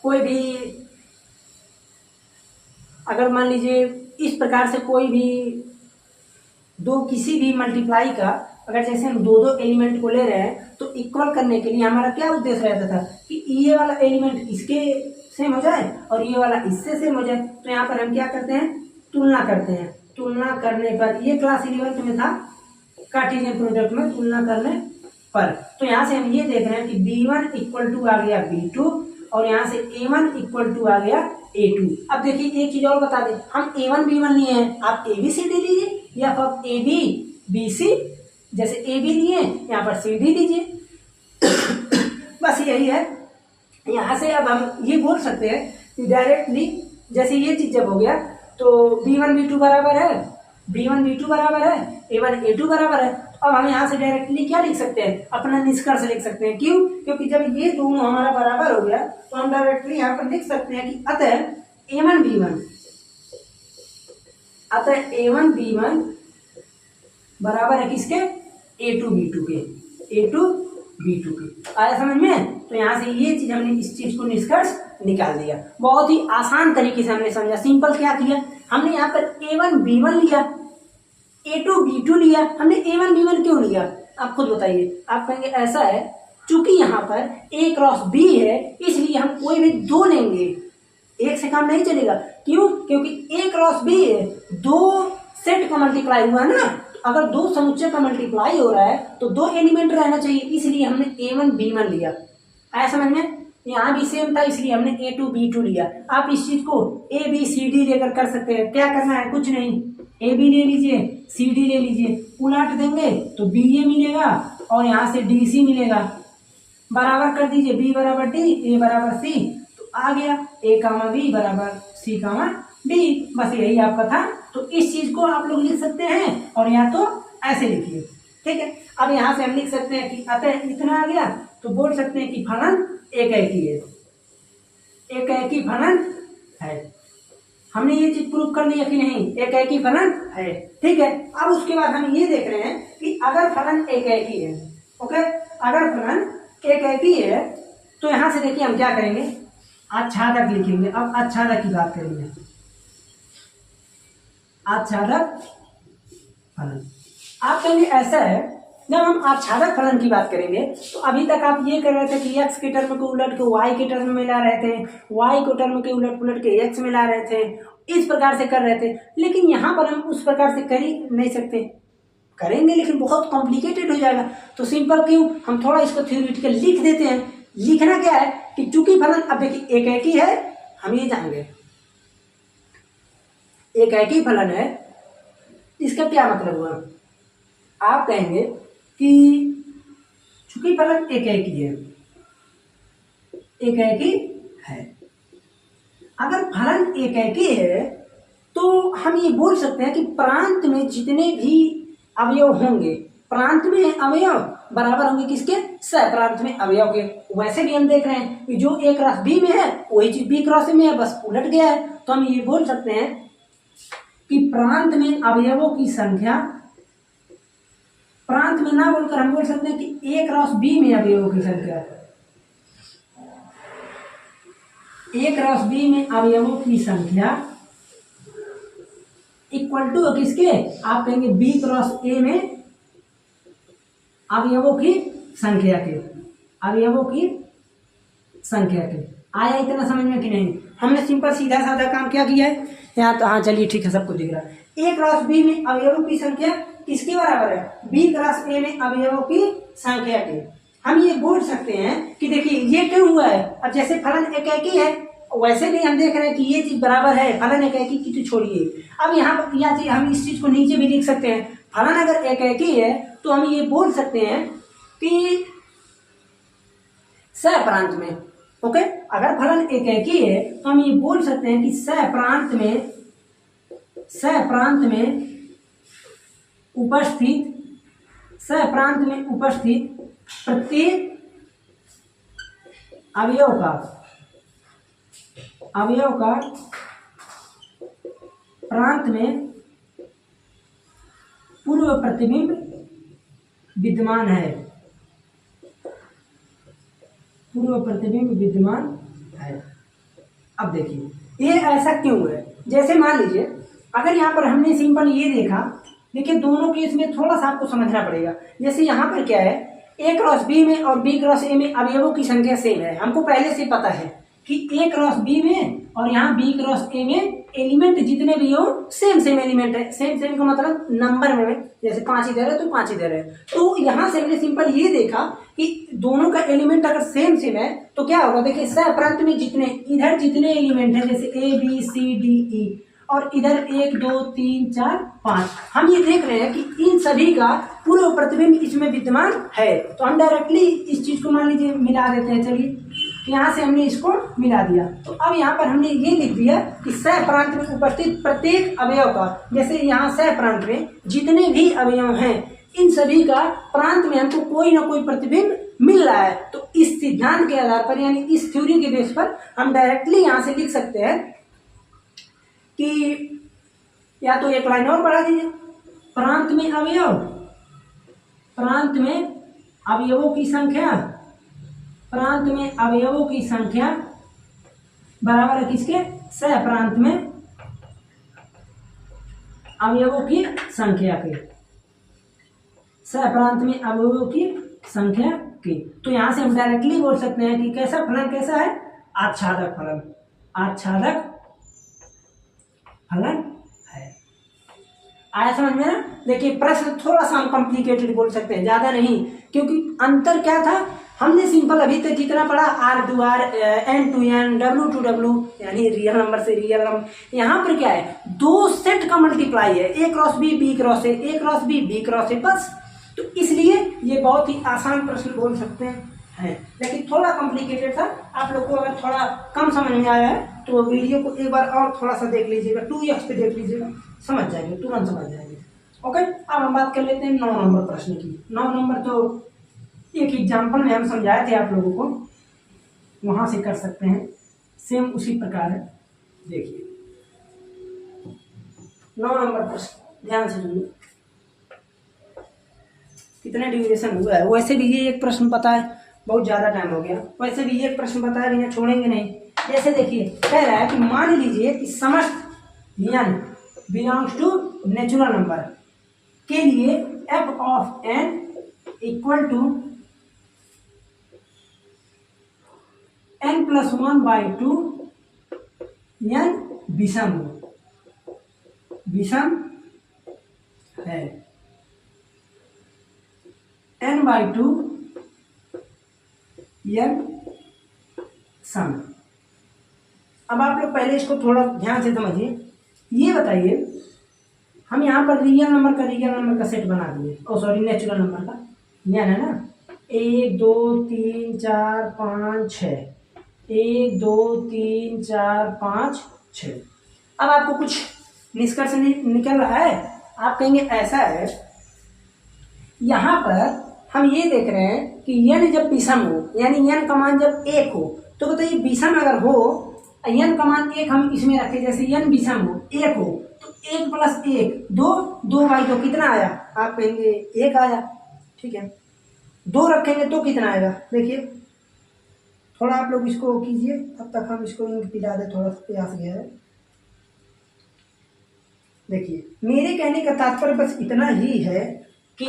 कोई भी अगर मान लीजिए इस प्रकार से कोई भी दो किसी भी मल्टीप्लाई का, अगर जैसे हम दो दो एलिमेंट को ले रहे हैं तो इक्वल करने के लिए हमारा क्या उद्देश्य रहता था कि ये वाला एलिमेंट इसके सेम हो जाए और ये वाला इससे सेम हो जाए। तो यहाँ पर हम क्या करते हैं, तुलना करते हैं। तुलना करने पर, ये क्लास 11th में था, कार्टेशियन प्रोडक्ट में तुलना करने पर। तो यहाँ से हम ये देख रहे हैं कि b1 इक्वल टू आ गया b2 और यहाँ से a1 इक्वल टू आ गया a2। अब देखिए एक चीज और बता दें, हम a1 b1 लिए हैं, आप ABCD लीजिए या आप AB BC, जैसे AB लिए यहाँ पर CD लीजिए बस यही है। यहाँ से अब हम ये बोल सकते हैं कि डायरेक्टली, जैसे ये चीज जब हो गया तो b1 b2 बराबर है, b1 b2 बराबर है, a1 a2 बराबर है। अब हम यहाँ से डायरेक्टली क्या लिख सकते हैं, अपना निष्कर्ष लिख सकते हैं। क्यों? क्योंकि जब ये दोनों हमारा बराबर हो गया तो हम डायरेक्टली यहाँ पर लिख सकते हैं कि अतः a1 b1, अतः a1 b1 बराबर है किसके, a2 b2 के, a2 b2 के। आया समझ में? तो यहाँ से ये चीज हमने इस चीज को निष्कर्ष निकाल दिया। बहुत ही आसान तरीके से हमने समझा। सिंपल क्या किया हमने, यहाँ पर a1 b1 लिया, a2 b2 लिया। हमने a1 b1 क्यों लिया, आप खुद बताइए। आप कहेंगे ऐसा है, चूंकि यहाँ पर a क्रॉस b है इसलिए हम कोई भी दो लेंगे, एक से काम नहीं चलेगा। क्यों? क्योंकि a क्रॉस b है, दो सेट का मल्टीप्लाई हुआ ना, अगर दो समुच्चय का मल्टीप्लाई हो रहा है तो दो एलिमेंट रहना चाहिए, इसलिए हमने a1 b1 लिया। आया समझ में? यहाँ भी सेम था इसलिए हमने a2 b2 लिया। आप इस चीज को a b c d लेकर कर सकते हैं। क्या करना है, कुछ नहीं, a b ले लीजिए, c d ले लीजिए, उलट देंगे तो b a मिलेगा और यहाँ से d c मिलेगा। बराबर कर दीजिए, b बराबर d, a बराबर c, तो आ गया a कामा b बराबर c कामा d। बस यही आपका था। तो इस चीज को आप लोग लिख सकते हैं और या तो ऐसे लिखिए, ठीक है। अब यहाँ से हम लिख सकते हैं कि अतः इतना आ गया, तो बोल सकते हैं कि फलन एक एकी है, एक एकी फलन है। हमने ये चीज प्रूव कर लिया कि नहीं, एक एकी फलन है, ठीक है। अब उसके बाद हम ये देख रहे हैं कि अगर फलन एक एकी है, ओके, अगर फलन एक एकी है तो यहाँ से देखिए हम क्या करेंगे, आच्छादक लिखेंगे। अब आच्छादक की बात करेंगे, आच्छादक फलन। आप कहेंगे ऐसा है, जब हम आच्छादक फलन की बात करेंगे तो अभी तक आप ये कर रहे थे कि x के टर्म को उलट के y के टर्म में ला रहे थे, y को टर्म के उलट उलट के x में ला रहे थे, इस प्रकार से कर रहे थे। लेकिन यहाँ पर हम उस प्रकार से कर ही नहीं सकते, करेंगे लेकिन बहुत कॉम्प्लिकेटेड हो जाएगा। तो सिंपल क्यों, हम थोड़ा इसको थ्योरेटिकल लिख देते हैं। लिखना क्या है कि चूंकि फलन, अब देखिए एक एकी है, हम ये जानेंगे एक एकी फलन है, इसका क्या मतलब हुआ। आप कहेंगे कि चूंकि फलन एक एकी है, एक एकी है, अगर फलन एकेकी है तो हम ये बोल सकते हैं कि प्रांत में जितने भी अवयव होंगे, प्रांत में अवयव बराबर होंगे किसके, सहप्रांत में अवयव के। वैसे भी हम देख रहे हैं कि जो ए क्रॉस बी में है वही चीज बी क्रॉस में है, बस उलट गया है। तो हम ये बोल सकते हैं कि प्रांत में अवयवों की संख्या, प्रांत में ना बोलकर हम बोल सकते हैं कि ए क्रॉस बी में अवयवों की संख्या, ए क्रॉस बी में अवयवों की संख्या इक्वल टू किसके, आप कहेंगे बी क्रॉस ए में अवयवों की संख्या के, अवयवों की संख्या के। आया इतना समझ में कि नहीं? हमने सिंपल सीधा साधा काम क्या किया है यहाँ तो, हाँ चलिए ठीक है, सबको दिख रहा है। ए क्रॉस बी में अवयवों की संख्या किसके बराबर है, बी क्रॉस ए में अवयवों की संख्या के। हम ये बोल सकते हैं कि देखिए ये क्यों हुआ है, अब जैसे फलन एकेकी है वैसे भी हम देख रहे हैं कि ये चीज बराबर है, फलन एकेकी की तो छोड़िए। अब यहाँ पर यह चीज हम इस चीज को नीचे भी लिख सकते हैं, फलन अगर एकेकी है तो हम ये बोल सकते हैं कि सहप्रांत में, ओके, अगर फलन एकेकी है तो हम ये बोल सकते हैं कि सहप्रांत में उपस्थित प्रत्येक अवयव का प्रांत में पूर्व प्रतिबिंब विद्यमान है, पूर्व प्रतिबिंब विद्यमान है। अब देखिए ये ऐसा क्यों है, जैसे मान लीजिए अगर यहाँ पर हमने सिंपल ये देखा, देखिए दोनों केस में थोड़ा सा आपको समझना पड़ेगा। जैसे यहाँ पर क्या है, ए क्रॉस बी में और बी क्रॉस ए में अवयवों की संख्या सेम है, हमको पहले से पता है कि ए क्रॉस बी में और यहाँ बी क्रॉस ए में एलिमेंट जितने भी हो सेम एलिमेंट है। सेम का मतलब नंबर में, जैसे 5 इधर है तो 5 इधर है। तो यहाँ से हमने सिंपल ये देखा कि दोनों का एलिमेंट अगर सेम है तो क्या होगा, देखिए सहप्रांत में जितने इधर जितने एलिमेंट है, जैसे A B C D E और इधर 1 2 3 4 5, हम ये देख रहे हैं कि इन सभी का पूर्व प्रतिबिंब इसमें विद्यमान है। तो हम डायरेक्टली इस चीज को मान लीजिए मिला देते हैं। चलिए यहाँ से हमने इसको मिला दिया, तो अब यहाँ पर हमने ये लिख दिया कि सहप्रांत में उपस्थित प्रत्येक अवयव का, जैसे यहाँ सहप्रांत में जितने भी अवयव हैं इन सभी का प्रांत में हमको कोई ना कोई प्रतिबिंब मिल रहा है। तो इस सिद्धांत के आधार पर, यानी इस थ्योरी के बेस पर हम डायरेक्टली यहाँ से लिख सकते हैं कि, या तो एक लाइन और बढ़ा दीजिए, प्रांत में अवयवों की संख्या, प्रांत में अवयवों की संख्या बराबर है किसके, सहप्रांत में अवयवों की संख्या के, सहप्रांत में अवयवों की संख्या के। तो यहां से हम डायरेक्टली बोल सकते हैं कि कैसा फलन कैसा है, आच्छादक फलन, आच्छादक फलन है। आया समझ में ना? देखिए प्रश्न थोड़ा सा हम कॉम्प्लिकेटेड बोल सकते हैं, ज्यादा नहीं, क्योंकि अंतर क्या था, हमने सिंपल अभी तक जितना पढ़ा R to R, N to N, W to W, यानी रियल नंबर से रियल नंबर। यहाँ पर क्या है, दो सेट का मल्टीप्लाई है, A cross B B cross A, A cross B B cross A, बस। तो इसलिए ये बहुत ही आसान प्रश्न बोल सकते हैं, लेकिन थोड़ा कॉम्प्लिकेटेड था। आप लोग को अगर थोड़ा कम समझ में आया है तो वीडियो को एक बार और थोड़ा सा देख लीजिएगा, 2x पे देख लीजिएगा, समझ जाएंगे, तुरंत समझ जाएंगे। ओके, अब हम बात कर लेते हैं 9 नंबर प्रश्न की। 9 नंबर तो एक एग्जाम्पल में हम समझाए थे आप लोगों को, वहां से कर सकते हैं, सेम उसी प्रकार है। देखिए 9 नंबर प्रश्न ध्यान से सुनिए, कितने ड्यूरेशन हुआ है। वैसे भी ये एक प्रश्न पता है, बहुत ज़्यादा टाइम हो गया, वैसे भी ये एक प्रश्न पता है, बिना छोड़ेंगे नहीं। जैसे देखिए कह रहा है कि मान लीजिए कि समस्त n belongs to natural number के लिए f of n equal to n+1/2 n विषम है, n/2 n सम। अब आप लोग पहले इसको थोड़ा ध्यान से समझिए। ये बताइए, हम यहाँ पर रियल नंबर का सेट बना दिए, नेचुरल नंबर का, n है ना, 1 2 3 4 5 6, 1 2 3 4 5 6। अब आपको कुछ निष्कर्ष निकल रहा है। आप कहेंगे ऐसा है, यहाँ पर हम ये देख रहे हैं कि n जब विषम हो, यानी n का मान जब 1 हो, तो बताइए विषम अगर हो, n का मान 1 हम इसमें रखें, जैसे n विषम हो 1 हो, तो 1 + 1 2, 2/2 कितना आया? आप कहेंगे 1 आया। ठीक है, 2 रखेंगे तो कितना आएगा? देखिए थोड़ा आप लोग इसको कीजिए, तब तक हम इसको इंक पिला दे, थोड़ा सा प्यास गया है। देखिए मेरे कहने का तात्पर्य बस इतना ही है कि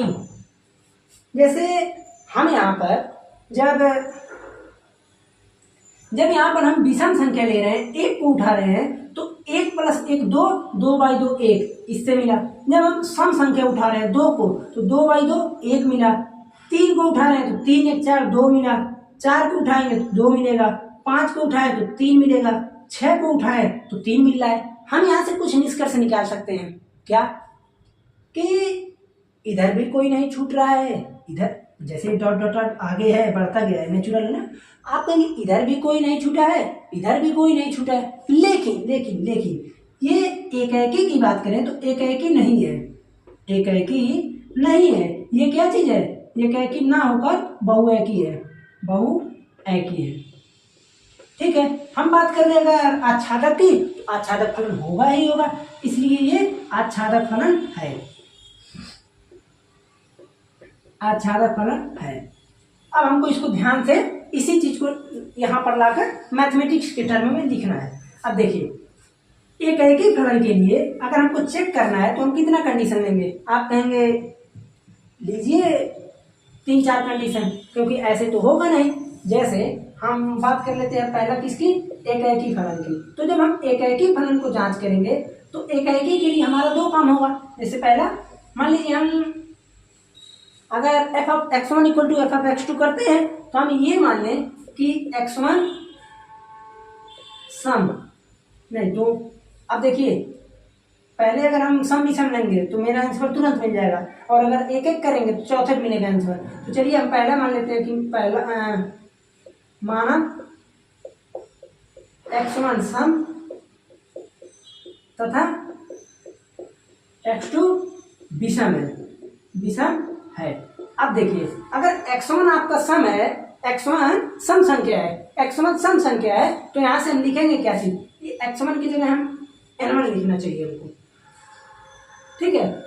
जैसे हम यहाँ पर जब यहाँ पर हम विषम संख्या ले रहे हैं, 1 को उठा रहे हैं, तो 1 + 1 2, 2/2 1 इससे मिला। जब हम सम संख्या उठा रहे हैं 2 को, तो 2/2 1 मिला। 3 को उठा रहे हैं तो 3 1 4 2 मिला। 4 को उठाएंगे तो 2 मिलेगा। 5 को उठाए तो 3 मिलेगा। 6 को उठाए तो 3 मिल रहा है। हम यहाँ से कुछ निष्कर्ष निकाल सकते हैं क्या, कि इधर भी कोई नहीं छूट रहा है, इधर जैसे डॉट डॉट डॉट आगे है बढ़ता गया है, नेचुरल है ना। आप कहेंगे इधर भी कोई नहीं छूटा है, इधर भी कोई नहीं छूटा है, लेकिन लेकिन लेकिन ये एकाएकी की बात करें तो एकाएकी नहीं है, एकाएकी नहीं है। ये क्या चीज है? एकाएकी ना होकर बहुएकी है, बहुएकी है। ठीक है, हम बात कर रहे हैं अगर आच्छादक की, तो आच्छादक फलन होगा ही होगा, इसलिए ये आच्छादक फलन है, आच्छादक फलन है। अब हमको इसको ध्यान से इसी चीज को यहाँ पर लाकर मैथमेटिक्स के टर्म में लिखना है। अब देखिए एकाएकी फलन के लिए अगर हमको चेक करना है तो हम कितना कंडीशन लेंगे? आप कहेंगे लीजिए 3-4 कंडीशन, क्योंकि ऐसे तो होगा नहीं। जैसे हम बात कर लेते हैं पहला किसकी? एकाएकी फलन की। तो जब हम एकाएकी फलन को जांच करेंगे तो एकाएकी के लिए हमारा 2 काम होगा। जैसे पहला मान लीजिए हम अगर f(x1) = f(x2) करते हैं तो हम ये मान लें कि x1 सम नहीं, तो अब देखिए पहले अगर हम सम विषम लेंगे तो मेरा आंसर तुरंत मिल जाएगा, और अगर एक एक करेंगे तो चौथे मिलेगा आंसर। तो चलिए हम पहला मान लेते हैं कि पहला माना x1 सम तथा x2 विषम है, विषम है। अब देखिए अगर x1 आपका सम है, x1 सम संख्या है, x1 सम संख्या है, तो यहां से हम लिखेंगे क्या चीज? ये x1 की जगह हम n1 लिखना चाहिए हमको। ठीक है,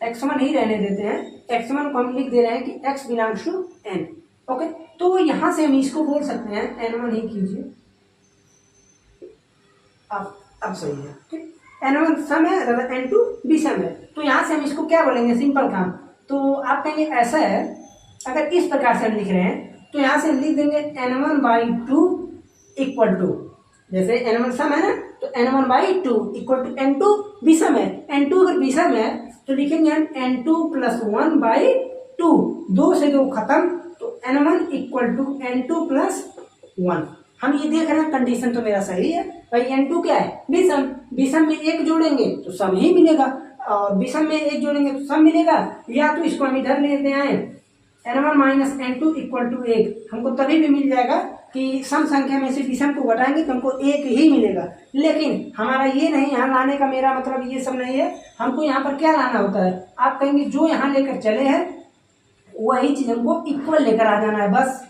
x1 ही रहने देते हैं, x1 को हम लिख दे रहे हैं कि x belongs to n। Okay, तो यहां से हम इसको बोल सकते हैं n1 ही कीजिए। अब सही है। ठीक, n1 सम है तथा n2 विषम है, तो यहाँ से हम इसको क्या बोलेंगे? सिंपल काम। तो आप कहेंगे ऐसा है, अगर इस प्रकार से हम लिख रहे हैं तो यहाँ से लिख देंगे n1/2 = जैसे n1 सम है ना, तो n1/2 = n2 विषम है। n2 अगर विषम है तो लिखेंगे हम n2 + 1/2, 2 से 2 खत्म, तो n1 = n2 + 1। हम ये देख रहे हैं कंडीशन तो मेरा सही है भाई। n2 क्या है? विषम। विषम में 1 जोड़ेंगे तो सम ही मिलेगा, और विषम में 1 जोड़ेंगे तो सम मिलेगा। या तो इसको हम इधर लेते आए n1 - n2 = 1, हमको तभी भी मिल जाएगा कि सम संख्या में से विषम को घटाएंगे तो हमको 1 ही मिलेगा। लेकिन हमारा ये नहीं, यहाँ लाने का मेरा मतलब ये सब नहीं है। हमको यहाँ पर क्या लाना होता है? आप कहेंगे जो यहाँ लेकर चले हैं वही चीज हमको इक्वल लेकर आ जाना है, बस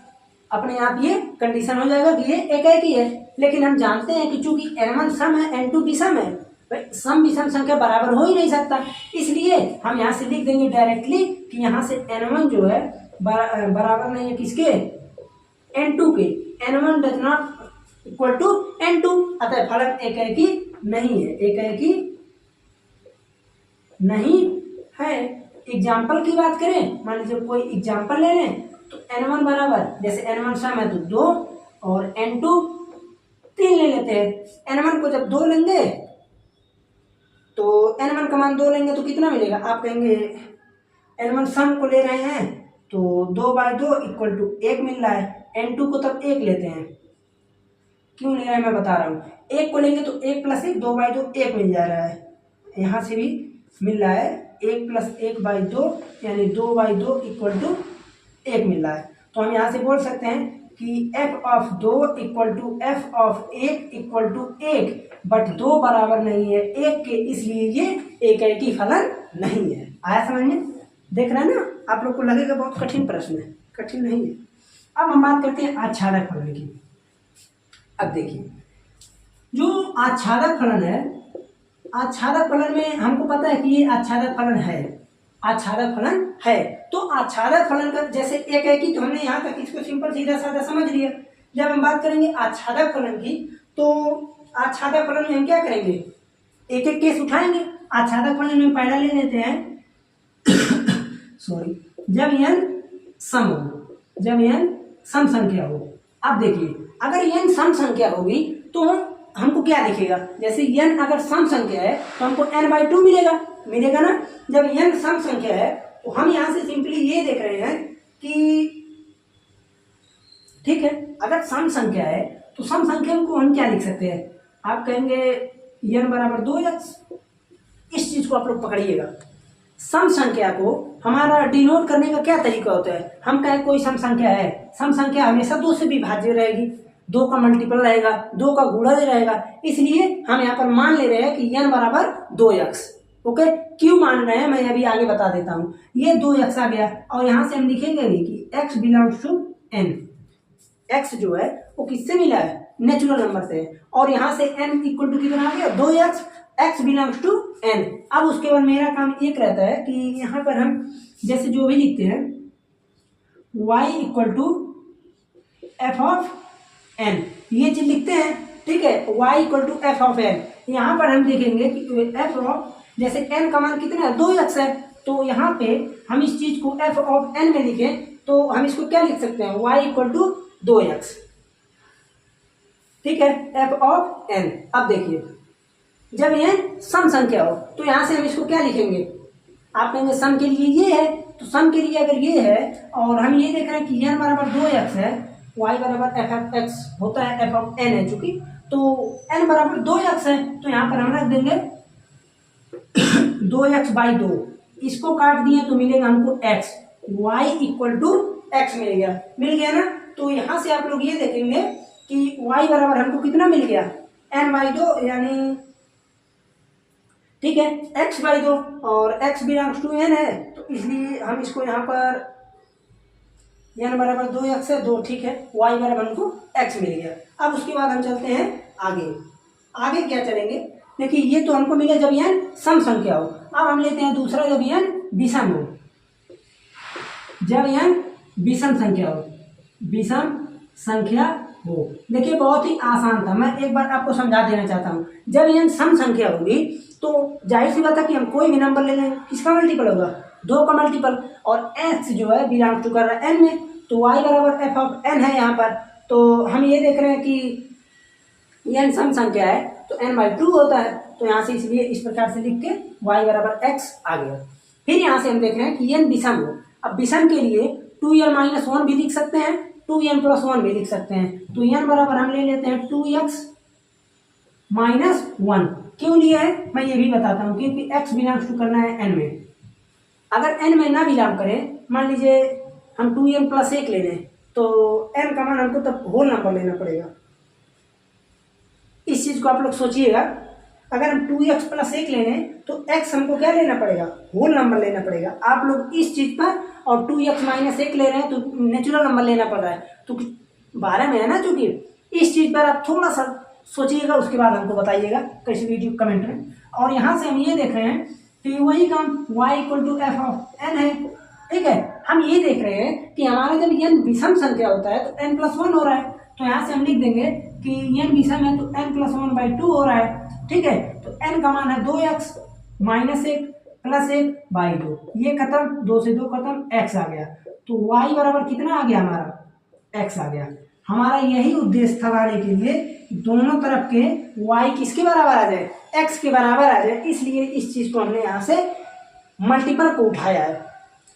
अपने आप ये कंडीशन हो जाएगा कि ये एकाएकी है। लेकिन हम जानते हैं कि चूंकि n1 सम है, n2 विषम है, भाई सम विषम संख्या बराबर हो ही नहीं सकता, इसलिए हम यहाँ से लिख देंगे डायरेक्टली कि यहाँ से n1 जो है बराबर नहीं है किसके? n2 के। n1 does not equal to n2, अतः फलन एकाएकी नहीं है, एकाएकी नहीं है। एग्जाम्पल की बात करें, मान लीजिए कोई एग्जाम्पल ले लें, तो n1 बराबर, जैसे n1 सम है तो 2 और n2 3 ले लेते हैं। n1 को जब 2 लेंगे तो n1 का मान 2 लेंगे तो कितना मिलेगा? आप कहेंगे n1 सम को ले रहे हैं तो 2/2 = 1 मिल रहा है। n2 को तब 1 लेते हैं, क्यों ले रहे हैं मैं बता रहा हूँ। 1 को लेंगे तो 1 + 1 2/2 1 मिल जा रहा है, यहाँ से भी मिल रहा है 1 + 1/2 यानी 2/2 = 1 मिल रहा है। तो हम यहाँ से बोल सकते हैं कि f of 2 equal to f of 1 equal to 1, but 2 बराबर नहीं है 1 के, इसलिए ये एकेकी फलन नहीं है। आया समझ में? देख रहे हैं ना, आप लोग को लगेगा बहुत कठिन प्रश्न है, कठिन नहीं है। अब हम बात करते हैं आच्छादक फलन की। अब देखिए, जो आच्छादक फलन है, आच्छादक फलन में हमको पता है कि ये आच्छादक फलन है, आच्छादक फलन है। तो आच्छादक फलन का जैसे एकेकी, तो हमने यहाँ तक इसको सिंपल सीधा साधा समझ लिया। जब हम बात करेंगे आच्छादक फलन की, तो आच्छादक फलन में हम क्या करेंगे, एक एक केस उठाएंगे। आच्छादक फलन में पहला ले लेते हैं सॉरी, जब n सम हो, जब n सम संख्या हो। अब देखिए, अगर n सम संख्या होगी तो हमको क्या दिखेगा, जैसे n अगर सम संख्या है तो हमको n/2 मिलेगा ना। जब n सम संख्या है तो हम यहाँ से सिंपली ये देख रहे हैं कि ठीक है, अगर सम संख्या है तो सम संख्या को हम क्या लिख सकते हैं, आप कहेंगे n बराबर 2x। इस चीज को आप लोग पकड़िएगा। सम संख्या को हमारा डिनोट करने का क्या तरीका होता है, हम कहें कोई सम संख्या है, सम संख्या हमेशा 2 से विभाज्य रहेगी, 2 का मल्टीपल रहेगा, 2 का गुणा रहेगा, इसलिए हम यहाँ पर मान ले रहे हैं कि n बराबर 2x। ओके, क्यों मान रहे हैं मैं अभी आगे बता देता हूँ। ये 2x आ गया और यहाँ से हम लिखेंगे नहीं कि x belongs to n। x जो है वो किससे मिला है, नेचुरल नंबर से, और यहाँ से n इक्वल टू कितना आ गया 2x, x belongs to n। अब उसके बाद मेरा काम एक रहता है कि यहाँ पर हम जैसे जो भी लिखते हैं y equal to f of n, ये चीज लिखते हैं, ठीक है, y equal to f of n। यहाँ पर हम देखेंगे कि f ऑफ, जैसे n का मान कितना है 2x है, तो यहाँ पे हम इस चीज को f ऑफ n में लिखें तो हम इसको क्या लिख सकते हैं, y इक्वल टू 2x, ठीक है, f ऑफ n। अब देखिए, जब यह सम संख्या हो तो यहाँ से हम इसको क्या लिखेंगे, आप कहेंगे सम के लिए ये है, तो सम के लिए अगर ये है और हम ये देख रहे हैं कि n बराबर 2x है, y बराबर f ऑफ x होता है, f ऑफ n है चूंकि, तो n बराबर 2x है, तो यहाँ पर हम रख देंगे 2x/2, इसको काट दिए तो मिलेगा हमको x, y equal to x मिल गया ना। तो यहाँ से आप लोग ये देखेंगे कि y बराबर हमको कितना मिल गया, n/2, यानी ठीक है x/2, और x बिलोंग्स टू n है, तो इसलिए हम इसको यहाँ पर n बराबर 2x है 2, ठीक है, y बराबर हमको x मिल गया। अब उसके बाद हम चलते हैं आगे क्या चलेंगे, देखिए ये तो हमको मिला जब n सम संख्या हो। अब हम लेते हैं दूसरा, जब n विषम हो, जब n विषम संख्या हो, विषम संख्या हो। देखिए बहुत ही आसान था, मैं एक बार आपको समझा देना चाहता हूँ। जब n सम संख्या होगी तो जाहिर सी बात है कि हम कोई भी नंबर ले लें, किसका मल्टीपल होगा, 2 का मल्टीपल, और x जो है बिलोंग टू कर रहा है n में, तो y बराबर f ऑफ n है यहाँ पर। तो हम ये देख रहे हैं कि n सम संख्या है तो n/2 होता है, तो यहाँ से इसलिए इस प्रकार से लिख के y बराबर x आ गया। फिर यहाँ से हम देख रहे हैं कि n विषम हो। अब विषम के लिए 2n-1 भी लिख सकते हैं, 2n+1 भी लिख सकते हैं, तो n बराबर हम ले लेते हैं 2x - 1। क्यों लिया है मैं ये भी बताता हूँ, क्योंकि x बिलोंग्स टू करना है n में। अगर n में ना बिलोंग करें, मान लीजिए हम 2n+1 ले लें, तो n का मान हमको तब होल नंबर लेना पड़ेगा। इस चीज को आप लोग सोचिएगा, अगर हम 2x+1 ले लें तो x हमको क्या लेना पड़ेगा, होल नंबर लेना पड़ेगा। आप लोग इस चीज पर, और 2x - 1 ले रहे हैं तो नेचुरल नंबर लेना पड़ रहा है, तो 12 में है ना, चूंकि इस चीज पर आप थोड़ा सा सोचिएगा, उसके बाद हमको बताइएगा कैसे वीडियो कमेंट में। और यहाँ से हम ये देख रहे हैं कि वही काम y equal to f of n है, ठीक है। हम ये देख रहे हैं कि हमारा जब n विषम संख्या होता है तो n+1 हो रहा है, तो यहाँ से हम लिख देंगे कि n विषम है तो n+1/2 हो रहा है, ठीक है। तो n का मान है 2x - 1 + 1/2, ये खत्म, 2 से 2 खत्म, x आ गया, तो y बराबर कितना आ गया हमारा, x आ गया। हमारा यही उद्देश्य था लाने के लिए, दोनों तरफ के y किसके बराबर आ जाए, x के बराबर आ जाए, इसलिए इस चीज को हमने यहाँ से मल्टीपल को उठाया है।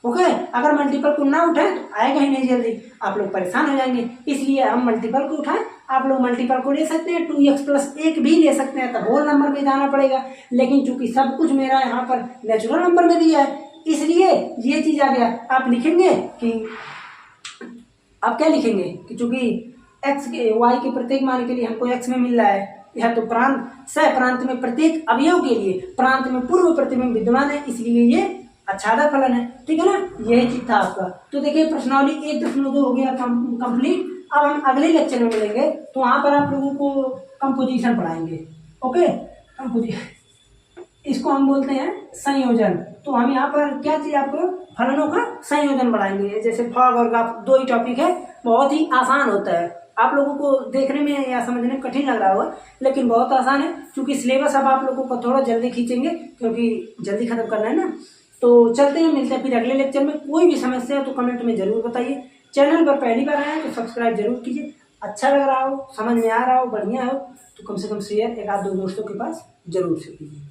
ओके, अगर मल्टीपल को ना उठाए तो आएगा ही नहीं जल्दी, आप लोग परेशान हो जाएंगे, इसलिए हम मल्टीपल को उठाएं। आप लोग मल्टीपल को ले सकते हैं, 2x+1 भी ले सकते हैं, तब होल नंबर में जाना पड़ेगा, लेकिन चूंकि सब कुछ मेरा यहाँ पर नेचुरल नंबर में दिया है, इसलिए ये चीज आ गया। आप लिखेंगे कि आप क्या लिखेंगे कि चूंकि एक्स के वाई के प्रत्येक मान के लिए हमको एक्स में मिल रहा है, यह तो प्रांत सह प्रांत में प्रत्येक अवयव के लिए प्रांत में पूर्व प्रतिबिंब विद्यमान है, इसलिए ये आच्छादक फलन है। ठीक है ना, यही चीज था आपका। तो देखिए प्रश्नावली 1.2 हो गया कंप्लीट। अब हम अगले लेक्चर में मिलेंगे तो वहां पर आप लोगों को कंपोजिशन पढ़ाएंगे। ओके, कंपोजिशन इसको हम बोलते हैं संयोजन। तो हम यहाँ पर क्या चीज आपको फलनों का संयोजन बढ़ाएंगे। जैसे फॉग और ग्राफ 2 ही टॉपिक है, बहुत ही आसान होता है। आप लोगों को देखने में या समझने में कठिन लग रहा होगा, लेकिन बहुत आसान है, क्योंकि सिलेबस अब आप लोगों को थोड़ा जल्दी खींचेंगे क्योंकि जल्दी खत्म करना है ना। तो चलते हैं, मिलते हैं फिर अगले लेक्चर में। कोई भी समस्या है तो कमेंट में जरूर बताइए। चैनल पर पहली बार आए तो सब्सक्राइब जरूर कीजिए। अच्छा लग रहा हो, समझ में आ रहा हो, बढ़िया हो तो कम से कम शेयर 1-2 दोस्तों के पास जरूर से कीजिए।